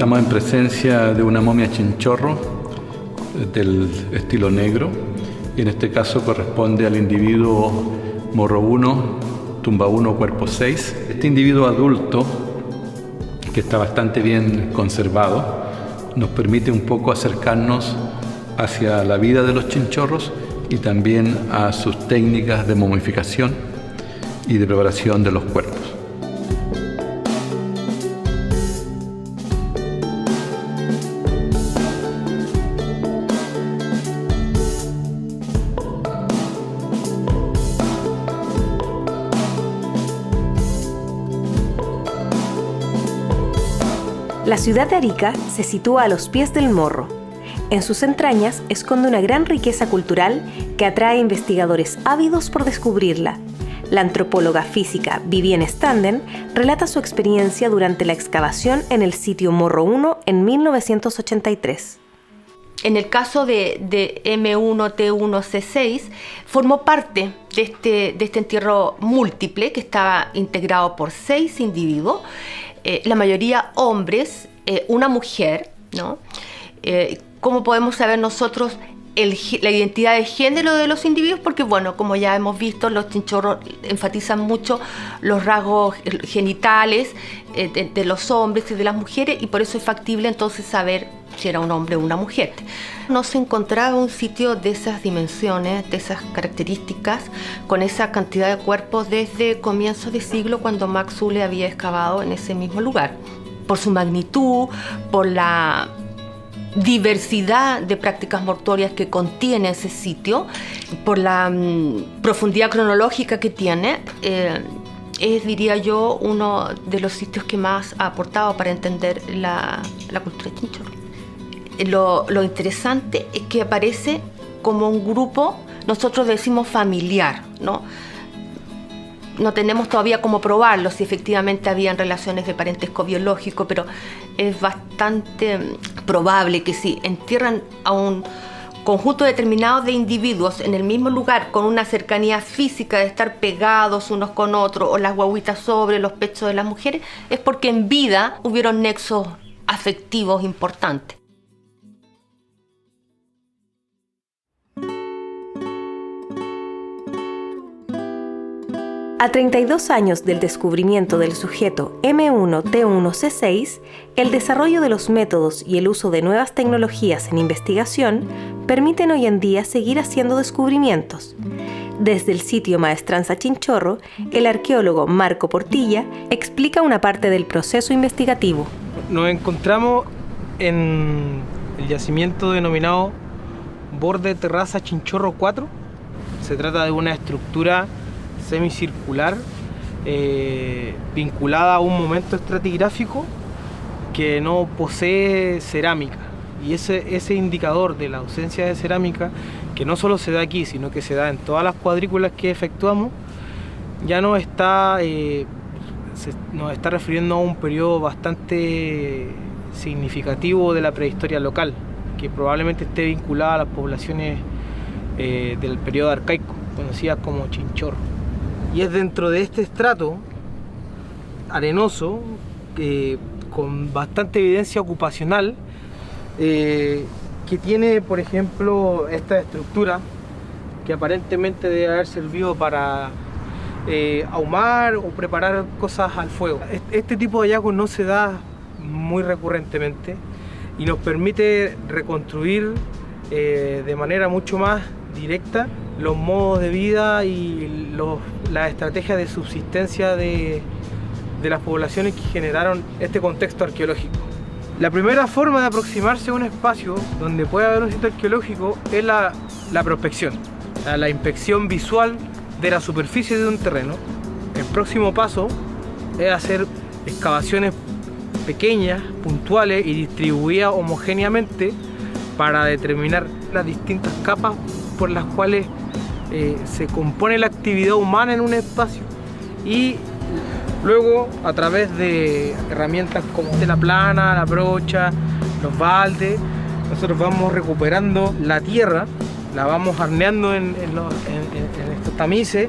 Estamos en presencia de una momia chinchorro del estilo negro, y en este caso corresponde al individuo Morro 1, tumba 1, cuerpo 6. Este individuo adulto, que está bastante bien conservado, nos permite un poco acercarnos hacia la vida de los chinchorros y también a sus técnicas de momificación y de preparación de los cuerpos. La ciudad de Arica se sitúa a los pies del Morro. En sus entrañas esconde una gran riqueza cultural que atrae investigadores ávidos por descubrirla. La antropóloga física Vivienne Standen relata su experiencia durante la excavación en el sitio Morro 1 en 1983. En el caso de M1T1C6, formó parte de este entierro múltiple que estaba integrado por 6 individuos, la mayoría hombres, una mujer, ¿no? ¿Cómo podemos saber nosotros la identidad de género de los individuos? Porque, bueno, como ya hemos visto, los chinchorros enfatizan mucho los rasgos genitales de los hombres y de las mujeres, y por eso es factible entonces saber si era un hombre o una mujer. No se encontraba un sitio de esas dimensiones, de esas características, con esa cantidad de cuerpos desde comienzos de siglo, cuando Max Zülle había excavado en ese mismo lugar. Por su magnitud, por la diversidad de prácticas mortuorias que contiene ese sitio, por la profundidad cronológica que tiene, es, diría yo, uno de los sitios que más ha aportado para entender la cultura chinchorro. Lo interesante es que aparece como un grupo, nosotros decimos familiar, ¿no? No tenemos todavía cómo probarlo, si efectivamente habían relaciones de parentesco biológico, pero es bastante probable que sí. Entierran a un conjunto determinado de individuos en el mismo lugar, con una cercanía física de estar pegados unos con otros, o las guaguitas sobre los pechos de las mujeres, es porque en vida hubieron nexos afectivos importantes. A 32 años del descubrimiento del sujeto M1T1C6, el desarrollo de los métodos y el uso de nuevas tecnologías en investigación permiten hoy en día seguir haciendo descubrimientos. Desde el sitio Maestranza Chinchorro, el arqueólogo Marco Portilla explica una parte del proceso investigativo. Nos encontramos en el yacimiento denominado Borde Terraza Chinchorro 4. Se trata de una estructura semicircular vinculada a un momento estratigráfico que no posee cerámica, y ese indicador de la ausencia de cerámica, que no solo se da aquí sino que se da en todas las cuadrículas que efectuamos, ya nos está refiriendo a un periodo bastante significativo de la prehistoria local, que probablemente esté vinculada a las poblaciones del periodo arcaico, conocidas como chinchorro. Y es dentro de este estrato arenoso, con bastante evidencia ocupacional, que tiene, por ejemplo, esta estructura que aparentemente debe haber servido para ahumar o preparar cosas al fuego. Este tipo de hallazgos no se da muy recurrentemente y nos permite reconstruir de manera mucho más directa los modos de vida y las estrategias de subsistencia de las poblaciones que generaron este contexto arqueológico. La primera forma de aproximarse a un espacio donde puede haber un sitio arqueológico es la prospección, la inspección visual de la superficie de un terreno. El próximo paso es hacer excavaciones pequeñas, puntuales y distribuidas homogéneamente para determinar las distintas capas por las cuales se compone la actividad humana en un espacio, y luego, a través de herramientas como la plana, la brocha, los baldes, nosotros vamos recuperando la tierra, la vamos arneando en estos tamices,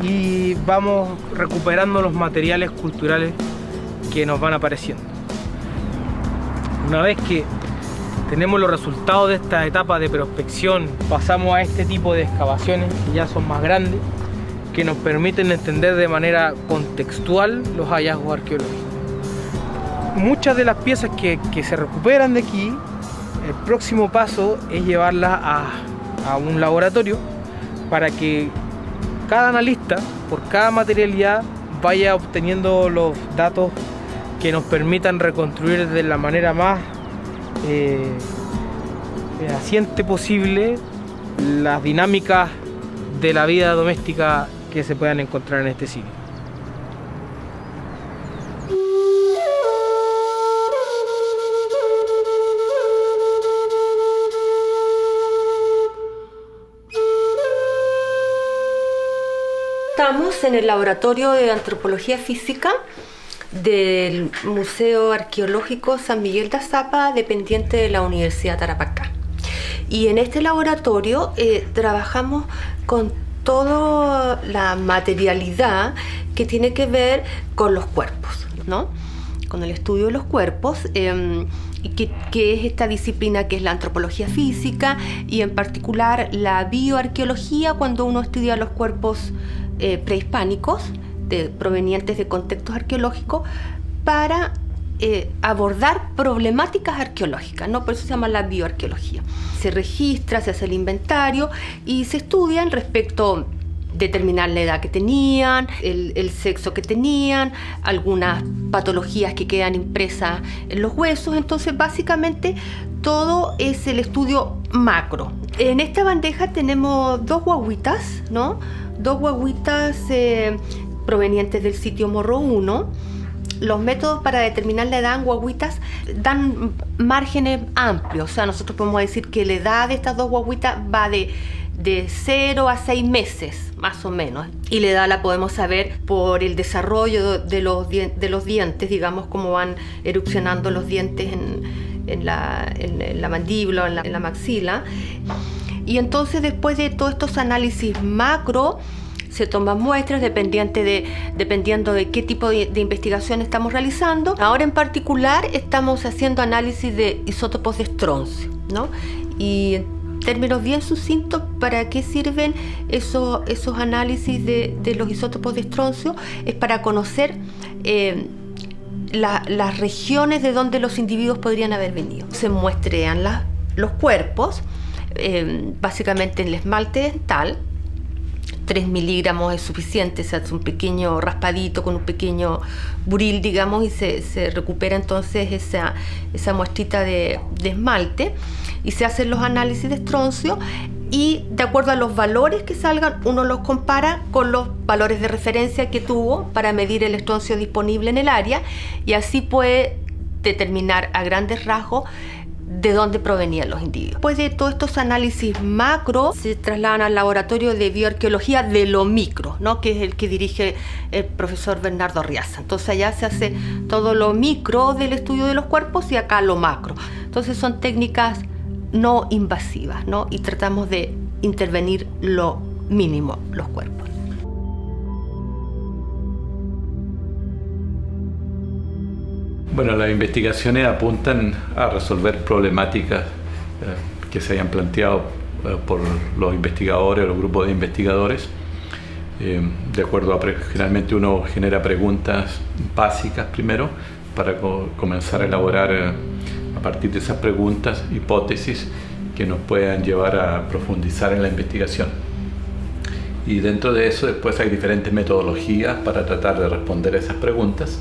y vamos recuperando los materiales culturales que nos van apareciendo. Una vez que tenemos los resultados de esta etapa de prospección, pasamos a este tipo de excavaciones que ya son más grandes, que nos permiten entender de manera contextual los hallazgos arqueológicos. Muchas de las piezas que se recuperan de aquí, el próximo paso es llevarlas a un laboratorio para que cada analista, por cada materialidad, vaya obteniendo los datos que nos permitan reconstruir de la manera más fehaciente posible las dinámicas de la vida doméstica que se puedan encontrar en este sitio. Estamos en el Laboratorio de Antropología Física del Museo Arqueológico San Miguel de Azapa, dependiente de la Universidad Tarapacá. Y en este laboratorio trabajamos con toda la materialidad que tiene que ver con los cuerpos, ¿no? Con el estudio de los cuerpos, que es esta disciplina que es la antropología física y en particular la bioarqueología, cuando uno estudia los cuerpos prehispánicos provenientes de contextos arqueológicos para abordar problemáticas arqueológicas, ¿no? Por eso se llama la bioarqueología. Se registra, se hace el inventario y se estudian respecto determinar la edad que tenían, el sexo que tenían, algunas patologías que quedan impresas en los huesos. Entonces, básicamente, todo es el estudio macro. En esta bandeja tenemos dos guaguitas, ¿no? Dos guaguitas provenientes del sitio Morro 1. Los métodos para determinar la edad en guaguitas dan márgenes amplios. O sea, nosotros podemos decir que la edad de estas dos guaguitas va de 0 a 6 meses, más o menos. Y la edad la podemos saber por el desarrollo de los dientes, digamos, cómo van erupcionando los dientes en la mandíbula, en la maxila. Y entonces, después de todos estos análisis macro, se toman muestras dependiendo de qué tipo de investigación estamos realizando. Ahora en particular estamos haciendo análisis de isótopos de estroncio, ¿no? Y en términos bien sucintos, ¿para qué sirven esos análisis de los isótopos de estroncio? Es para conocer las regiones de donde los individuos podrían haber venido. Se muestrean los cuerpos, básicamente en el esmalte dental. 3 miligramos es suficiente, se hace un pequeño raspadito con un pequeño buril, digamos, y se recupera entonces esa muestrita de esmalte y se hacen los análisis de estroncio y de acuerdo a los valores que salgan, uno los compara con los valores de referencia que tuvo para medir el estroncio disponible en el área y así puede determinar a grandes rasgos de dónde provenían los individuos. Después de todos estos análisis macro, se trasladan al laboratorio de bioarqueología de lo micro, ¿no? Que es el que dirige el profesor Bernardo Riaza. Entonces allá se hace todo lo micro del estudio de los cuerpos y acá lo macro. Entonces son técnicas no invasivas, ¿no? Y tratamos de intervenir lo mínimo los cuerpos. Bueno, las investigaciones apuntan a resolver problemáticas que se hayan planteado por los investigadores o los grupos de investigadores. De acuerdo a, generalmente uno genera preguntas básicas primero para comenzar a elaborar a partir de esas preguntas hipótesis que nos puedan llevar a profundizar en la investigación. Y dentro de eso después hay diferentes metodologías para tratar de responder a esas preguntas.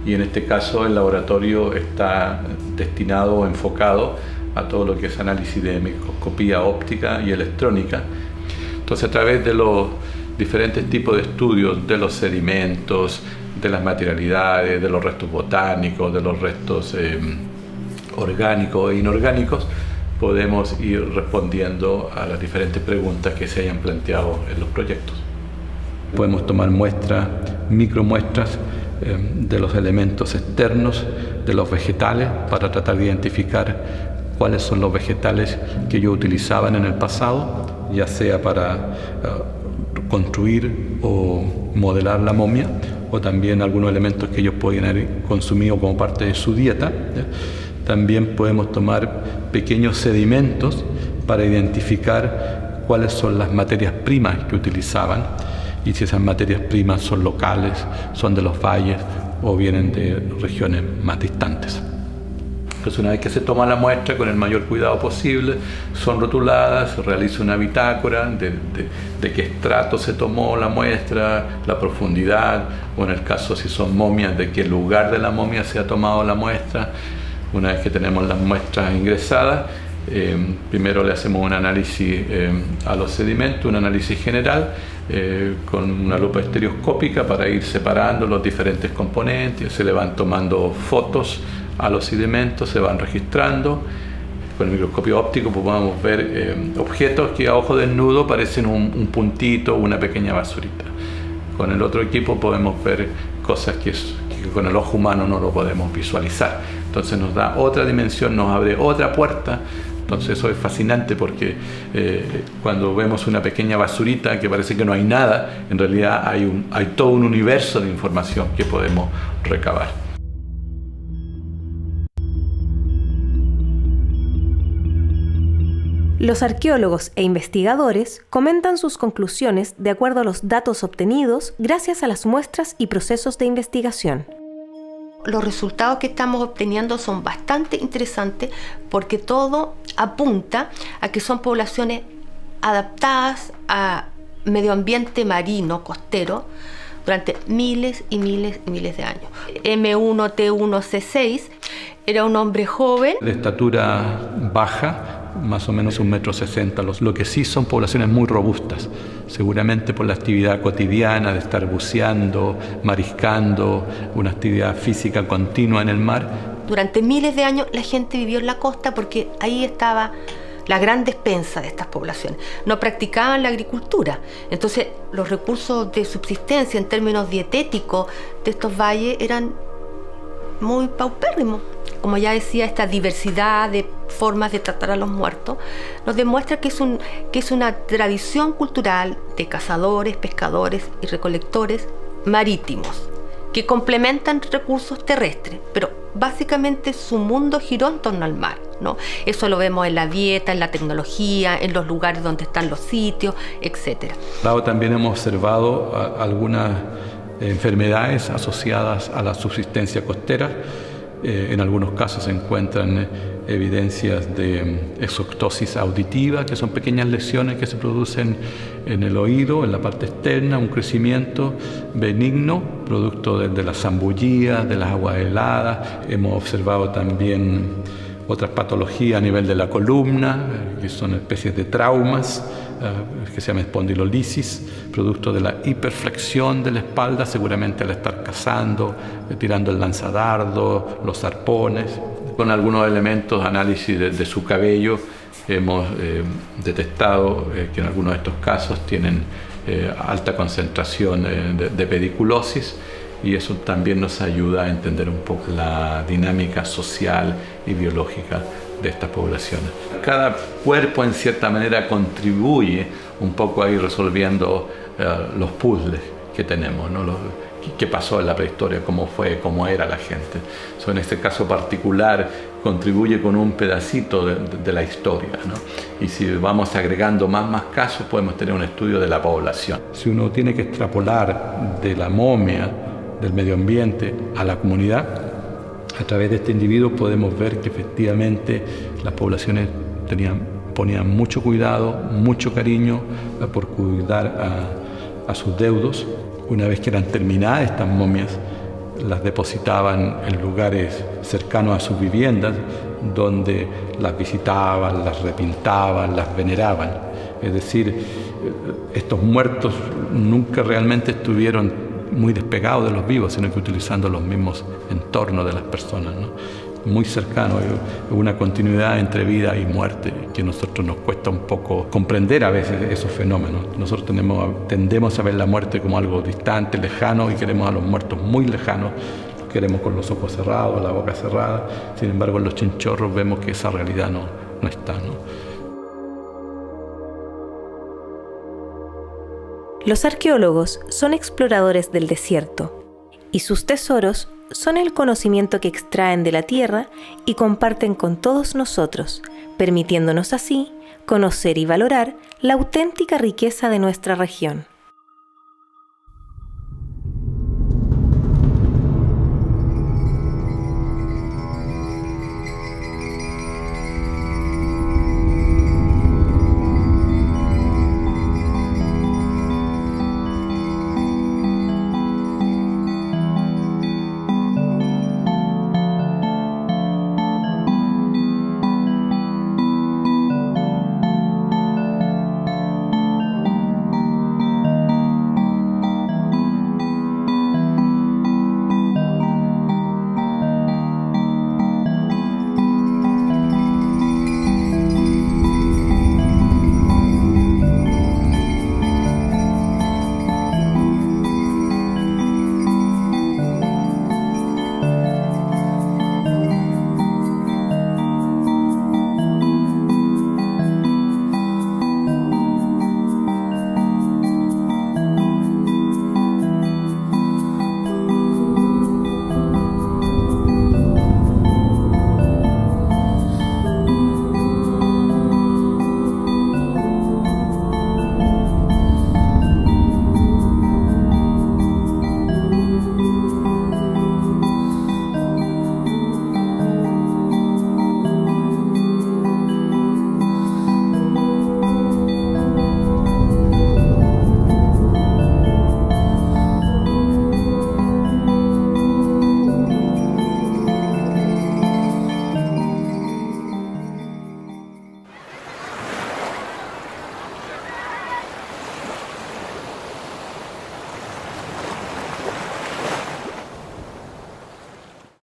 Y en este caso el laboratorio está destinado o enfocado a todo lo que es análisis de microscopía óptica y electrónica. Entonces, a través de los diferentes tipos de estudios de los sedimentos, de las materialidades, de los restos botánicos, de los restos orgánicos e inorgánicos, podemos ir respondiendo a las diferentes preguntas que se hayan planteado en los proyectos. Podemos tomar muestras, micromuestras, de los elementos externos, de los vegetales, para tratar de identificar cuáles son los vegetales que ellos utilizaban en el pasado, ya sea para construir o modelar la momia, o también algunos elementos que ellos podían haber consumido como parte de su dieta, ¿ya? También podemos tomar pequeños sedimentos para identificar cuáles son las materias primas que utilizaban y si esas materias primas son locales, son de los valles o vienen de regiones más distantes. Entonces, una vez que se toma la muestra con el mayor cuidado posible, son rotuladas, se realiza una bitácora de qué estrato se tomó la muestra, la profundidad, o en el caso si son momias, de qué lugar de la momia se ha tomado la muestra. Una vez que tenemos las muestras ingresadas, primero le hacemos un análisis a los sedimentos, un análisis general con una lupa estereoscópica para ir separando los diferentes componentes. Se le van tomando fotos a los sedimentos, se van registrando. Con el microscopio óptico podemos ver objetos que a ojo desnudo parecen un puntito o una pequeña basurita. Con el otro equipo podemos ver cosas que con el ojo humano no lo podemos visualizar. Entonces nos da otra dimensión, nos abre otra puerta. Entonces eso es fascinante porque cuando vemos una pequeña basurita que parece que no hay nada, en realidad hay todo un universo de información que podemos recabar. Los arqueólogos e investigadores comentan sus conclusiones de acuerdo a los datos obtenidos gracias a las muestras y procesos de investigación. Los resultados que estamos obteniendo son bastante interesantes porque todo apunta a que son poblaciones adaptadas a medio ambiente marino, costero, durante miles y miles y miles de años. M1T1C6 era un hombre joven. De estatura baja, más o menos 1,60 m. Lo que sí son poblaciones muy robustas, seguramente por la actividad cotidiana de estar buceando, mariscando, una actividad física continua en el mar. Durante miles de años la gente vivió en la costa porque ahí estaba la gran despensa de estas poblaciones. No practicaban la agricultura, entonces los recursos de subsistencia en términos dietéticos de estos valles eran muy paupérrimos. Como ya decía, esta diversidad de formas de tratar a los muertos nos demuestra que es una tradición cultural de cazadores, pescadores y recolectores marítimos que complementan recursos terrestres, pero básicamente su mundo giró en torno al mar, ¿no? Eso lo vemos en la dieta, en la tecnología, en los lugares donde están los sitios, etc. También hemos observado algunas enfermedades asociadas a la subsistencia costera. En algunos casos se encuentran evidencias de exoctosis auditiva, que son pequeñas lesiones que se producen en el oído, en la parte externa, un crecimiento benigno, producto de las zambullías, de las aguas heladas. Hemos observado también otras patologías a nivel de la columna, que son especies de traumas, que se llama espondilolisis, producto de la hiperflexión de la espalda, seguramente al estar cazando, tirando el lanzadardo, los arpones. Con algunos elementos, análisis de su cabello, hemos detectado que en algunos de estos casos tienen alta concentración de pediculosis, y eso también nos ayuda a entender un poco la dinámica social y biológica de estas poblaciones. Cada cuerpo en cierta manera contribuye un poco a ir resolviendo los puzzles que tenemos, ¿no? ¿Qué pasó en la prehistoria? ¿Cómo fue? ¿Cómo era la gente? En este caso particular contribuye con un pedacito de la historia, ¿no? Y si vamos agregando más casos, podemos tener un estudio de la población. Si uno tiene que extrapolar de la momia, del medio ambiente, a la comunidad, a través de este individuo podemos ver que efectivamente las poblaciones ponían mucho cuidado, mucho cariño por cuidar a sus deudos. Una vez que eran terminadas estas momias, las depositaban en lugares cercanos a sus viviendas, donde las visitaban, las repintaban, las veneraban. Es decir, estos muertos nunca realmente estuvieron muy despegados de los vivos, sino que utilizando los mismos entornos de las personas, ¿no? Muy cercano, una continuidad entre vida y muerte que a nosotros nos cuesta un poco comprender a veces esos fenómenos. Nosotros tendemos a ver la muerte como algo distante, lejano, y queremos a los muertos muy lejanos, queremos con los ojos cerrados, la boca cerrada. Sin embargo, en los chinchorros vemos que esa realidad no está, ¿no? Los arqueólogos son exploradores del desierto y sus tesoros son el conocimiento que extraen de la tierra y comparten con todos nosotros, permitiéndonos así conocer y valorar la auténtica riqueza de nuestra región.